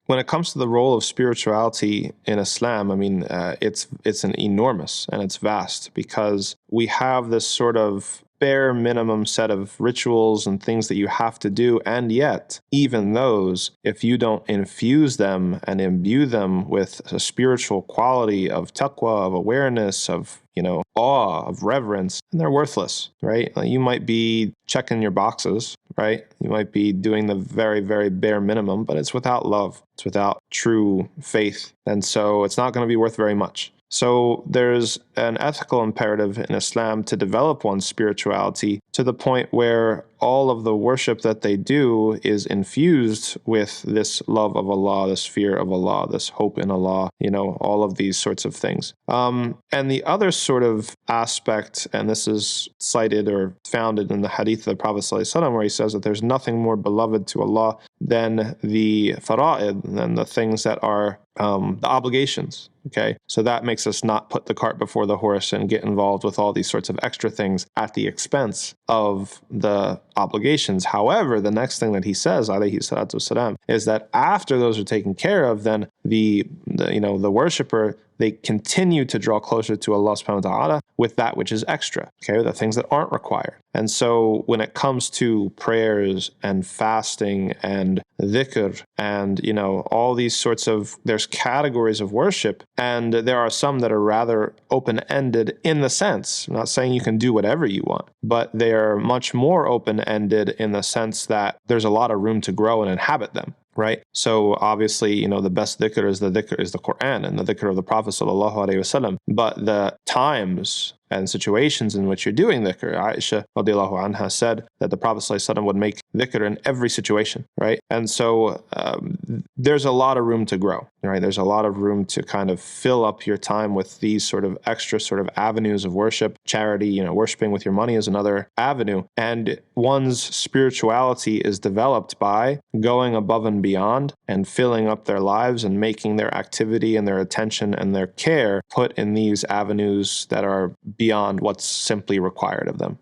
when it comes to the role of spirituality in Islam, I mean, it's an enormous and it's vast, because we have this sort of bare minimum set of rituals and things that you have to do, and yet even those, if you don't infuse them and imbue them with a spiritual quality of taqwa, of awareness, of awe, of reverence, and they're worthless, right? You might be checking your boxes, right? You might be doing the very, very bare minimum, but it's without love. It's without true faith. And so it's not going to be worth very much. So there's an ethical imperative in Islam to develop one's spirituality to the point where all of the worship that they do is infused with this love of Allah, this fear of Allah, this hope in Allah, all of these sorts of things. And the other sort of aspect, and this is cited or founded in the hadith of the Prophet ﷺ, where he says that there's nothing more beloved to Allah than the fara'id, than the things that are the obligations. Okay, so that makes us not put the cart before the horse and get involved with all these sorts of extra things at the expense of the obligations. However, the next thing that he says, alayhi salatu wasalam, is that after those are taken care of, then the worshiper, they continue to draw closer to Allah subhanahu wa ta'ala with that which is extra, okay, the things that aren't required. And so when it comes to prayers and fasting and dhikr and, all these sorts of, there's categories of worship, and there are some that are rather open-ended in the sense, I'm not saying you can do whatever you want, but they are much more open-ended in the sense that there's a lot of room to grow and inhabit them. Right? So obviously, the best dhikr is the Quran and the dhikr of the Prophet sallallahu alaihi wasallam. But the times and situations in which you're doing dhikr, Aisha radiallahu anha said that the Prophet sallallahu alaihi wasallam would make dhikr in every situation, right? And so there's a lot of room to grow, right? There's a lot of room to kind of fill up your time with these sort of extra sort of avenues of worship. Charity, worshiping with your money is another avenue. And one's spirituality is developed by going above and beyond and filling up their lives and making their activity and their attention and their care put in these avenues that are beyond what's simply required of them.